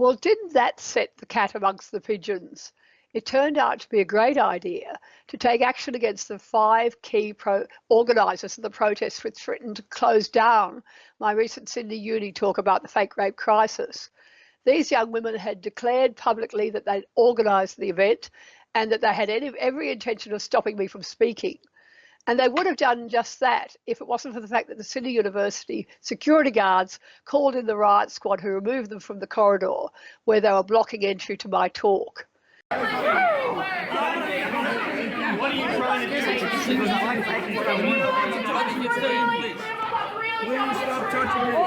Well, didn't that set the cat amongst the pigeons? It turned out to be a great idea to take action against the 5 key organisers of the protests which threatened to close down my recent Sydney Uni talk about the fake rape crisis. These young women had declared publicly that they'd organised the event and that they had every intention of stopping me from speaking. And they would have done just that if it wasn't for the fact that the Sydney University security guards called in the riot squad who removed them from the corridor where they were blocking entry to my talk. What are you trying to do? Please stop touching me.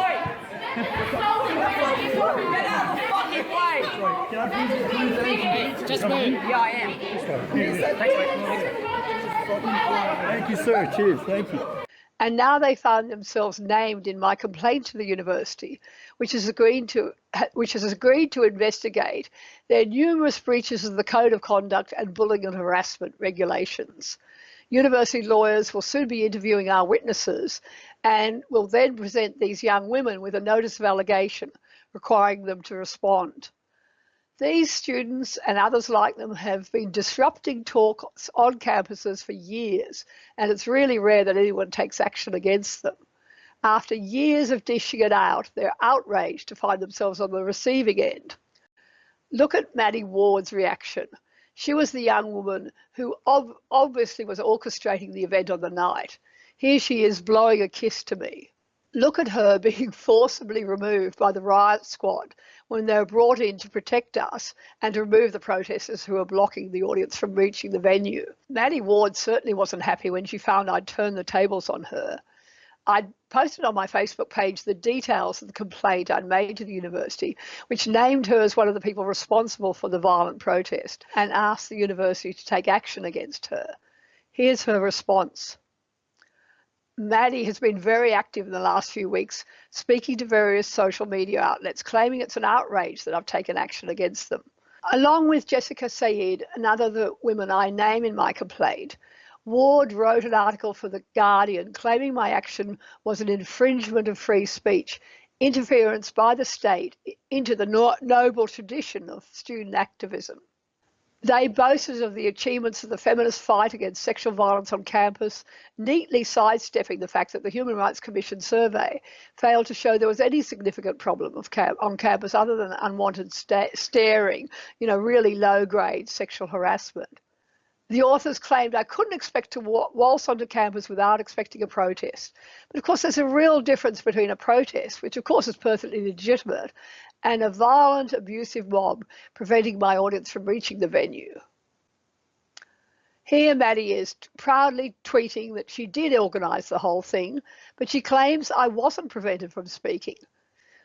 Just move. Yeah, I am. Thank you, sir. Cheers. Thank you. And now they found themselves named in my complaint to the university, which has agreed to investigate their numerous breaches of the Code of Conduct and Bullying and Harassment regulations. University lawyers will soon be interviewing our witnesses and will then present these young women with a notice of allegation requiring them to respond. These students and others like them have been disrupting talks on campuses for years, and it's really rare that anyone takes action against them. After years of dishing it out, they're outraged to find themselves on the receiving end. Look at Maddie Ward's reaction. She was the young woman who obviously was orchestrating the event on the night. Here she is blowing a kiss to me. Look at her being forcibly removed by the riot squad when they were brought in to protect us and to remove the protesters who were blocking the audience from reaching the venue. Maddie Ward certainly wasn't happy when she found I'd turned the tables on her. I'd posted on my Facebook page the details of the complaint I'd made to the university, which named her as one of the people responsible for the violent protest and asked the university to take action against her. Here's her response. Maddie has been very active in the last few weeks, speaking to various social media outlets, claiming it's an outrage that I've taken action against them. Along with Jessica Saeed, another of the women I name in my complaint, Ward wrote an article for The Guardian claiming my action was an infringement of free speech, interference by the state into the noble tradition of student activism. They boasted of the achievements of the feminist fight against sexual violence on campus, neatly sidestepping the fact that the Human Rights Commission survey failed to show there was any significant problem on campus other than unwanted staring, really low-grade sexual harassment. The authors claimed I couldn't expect to waltz onto campus without expecting a protest. But of course, there's a real difference between a protest, which of course is perfectly legitimate, and a violent, abusive mob preventing my audience from reaching the venue. Here Maddie is proudly tweeting that she did organise the whole thing, but she claims I wasn't prevented from speaking.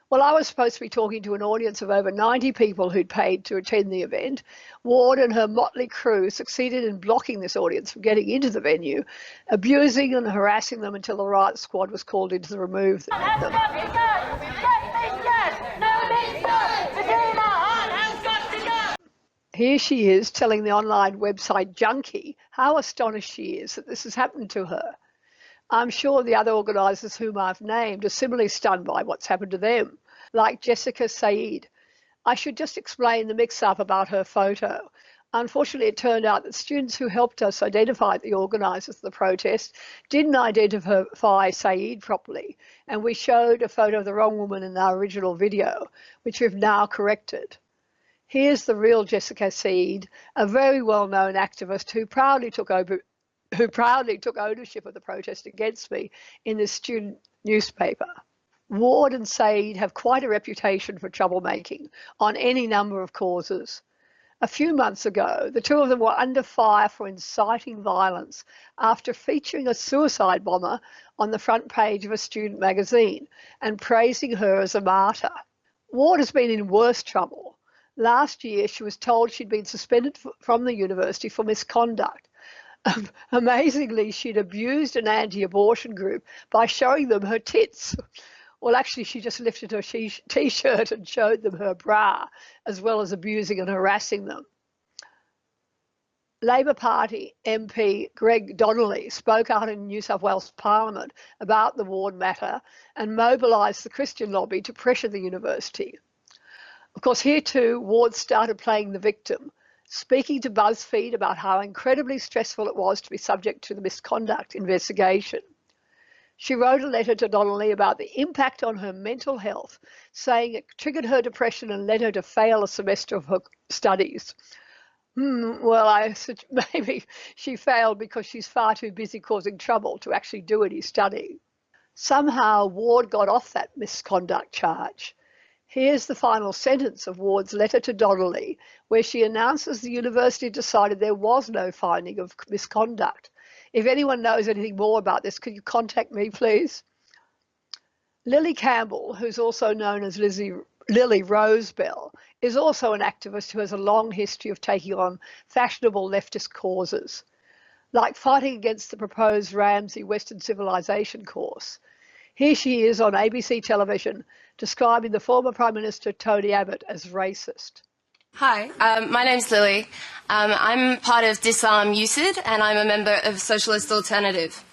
Well, I was supposed to be talking to an audience of over 90 people who'd paid to attend the event. Ward and her motley crew succeeded in blocking this audience from getting into the venue, abusing and harassing them until the riot squad was called in to remove them. Here she is telling the online website Junkie how astonished she is that this has happened to her. I'm sure the other organisers whom I've named are similarly stunned by what's happened to them, like Jessica Saeed. I should just explain the mix-up about her photo. Unfortunately, it turned out that students who helped us identify the organisers of the protest didn't identify Saeed properly, and we showed a photo of the wrong woman in our original video, which we've now corrected. Here's the real Jessica Saeed, a very well-known activist who proudly took ownership of the protest against me in this student newspaper. Ward and Saeed have quite a reputation for troublemaking on any number of causes. A few months ago, the two of them were under fire for inciting violence after featuring a suicide bomber on the front page of a student magazine and praising her as a martyr. Ward has been in worse trouble. Last year, she was told she'd been suspended from the university for misconduct. Amazingly, she'd abused an anti-abortion group by showing them her tits. Well, actually, she just lifted her t-shirt and showed them her bra, as well as abusing and harassing them. Labor Party MP Greg Donnelly spoke out in New South Wales Parliament about the Ward matter and mobilised the Christian lobby to pressure the university. Of course, here too, Ward started playing the victim, speaking to BuzzFeed about how incredibly stressful it was to be subject to the misconduct investigation. She wrote a letter to Donnelly about the impact on her mental health, saying it triggered her depression and led her to fail a semester of her studies. Well, I said maybe she failed because she's far too busy causing trouble to actually do any study. Somehow, Ward got off that misconduct charge. Here's the final sentence of Ward's letter to Donnelly, where she announces the university decided there was no finding of misconduct. If anyone knows anything more about this, could you contact me, please? Lily Campbell, who's also known as Lily Rosebell, is also an activist who has a long history of taking on fashionable leftist causes, like fighting against the proposed Ramsay Western Civilization course. Here she is on ABC television describing the former Prime Minister Tony Abbott as racist. Hi, my name's Lily. I'm part of Disarm UCID and I'm a member of Socialist Alternative.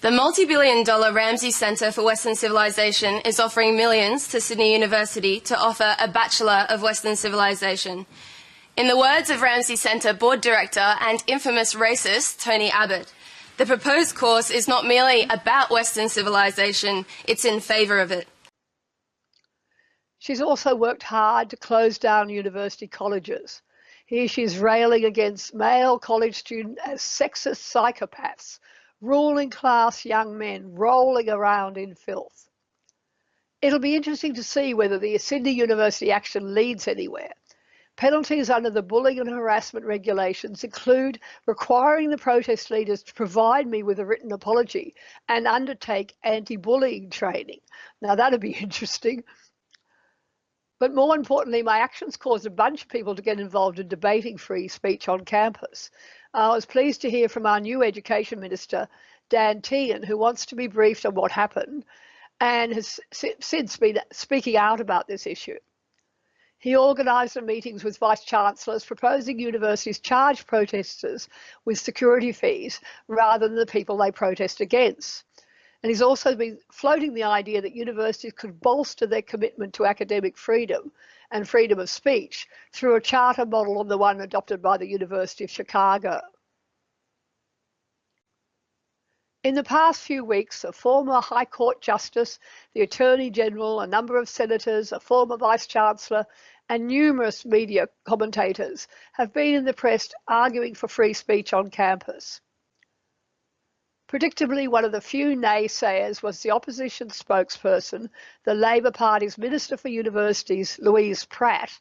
The multi-billion-dollar Ramsay Centre for Western Civilization is offering millions to Sydney University to offer a Bachelor of Western Civilization. In the words of Ramsay Centre Board Director and infamous racist Tony Abbott, the proposed course is not merely about Western civilization, it's in favour of it. She's also worked hard to close down university colleges. Here she's railing against male college students as sexist psychopaths, ruling class young men rolling around in filth. It'll be interesting to see whether the Sydney University action leads anywhere. Penalties under the bullying and harassment regulations include requiring the protest leaders to provide me with a written apology and undertake anti-bullying training. Now that'd be interesting. But more importantly, my actions caused a bunch of people to get involved in debating free speech on campus. I was pleased to hear from our new Education Minister, Dan Tehan, who wants to be briefed on what happened and has since been speaking out about this issue. He organised meetings with Vice-Chancellors proposing universities charge protesters with security fees rather than the people they protest against. And he's also been floating the idea that universities could bolster their commitment to academic freedom and freedom of speech through a charter model on the one adopted by the University of Chicago. In the past few weeks, a former High Court Justice, the Attorney General, a number of senators, a former Vice-Chancellor, and numerous media commentators have been in the press arguing for free speech on campus. Predictably, one of the few naysayers was the opposition spokesperson, the Labor Party's Minister for Universities, Louise Pratt,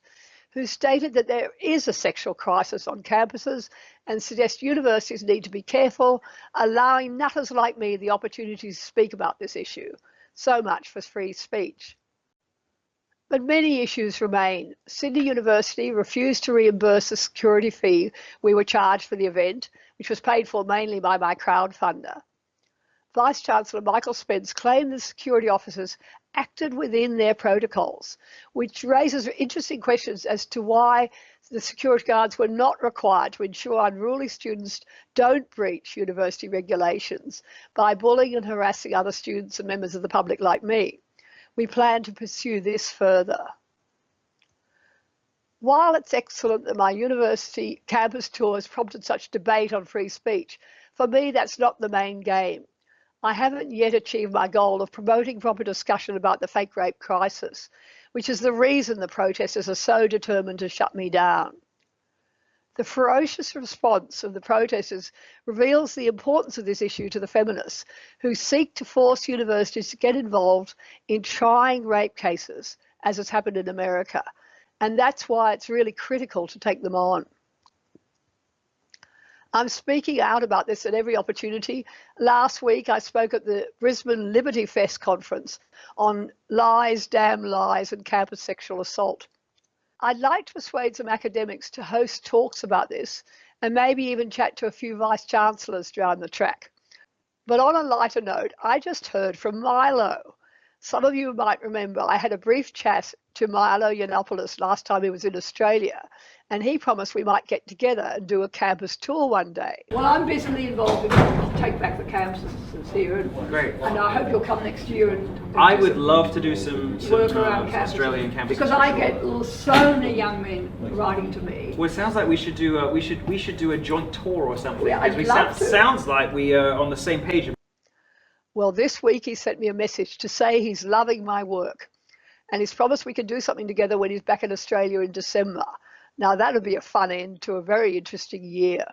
who stated that there is a sexual crisis on campuses and suggests universities need to be careful, allowing nutters like me the opportunity to speak about this issue. So much for free speech. But many issues remain. Sydney University refused to reimburse the security fee we were charged for the event, which was paid for mainly by my crowdfunder. Vice-Chancellor Michael Spence claimed the security officers acted within their protocols, which raises interesting questions as to why the security guards were not required to ensure unruly students don't breach university regulations by bullying and harassing other students and members of the public like me. We plan to pursue this further. While it's excellent that my university campus tour has prompted such debate on free speech, for me that's not the main game. I haven't yet achieved my goal of promoting proper discussion about the fake rape crisis, which is the reason the protesters are so determined to shut me down. The ferocious response of the protesters reveals the importance of this issue to the feminists who seek to force universities to get involved in trying rape cases, as has happened in America. And that's why it's really critical to take them on. I'm speaking out about this at every opportunity. Last week, I spoke at the Brisbane Liberty Fest conference on lies, damn lies, and campus sexual assault. I'd like to persuade some academics to host talks about this and maybe even chat to a few vice-chancellors down the track. But on a lighter note, I just heard from Milo. Some of you might remember I had a brief chat to Milo Yiannopoulos last time he was in Australia, and he promised we might get together and do a campus tour one day. Well, I'm busily involved in Take Back the Campuses here, and, Great. and I hope you'll come next year. And I would love to do some work around Australian campuses. because I get so many young men writing to me. Well, it sounds like we should do a joint tour or something. Yeah, I'd because love to. Sounds like we are on the same page. Well, this week he sent me a message to say he's loving my work, and he's promised we can do something together when he's back in Australia in December. Now, that would be a fun end to a very interesting year.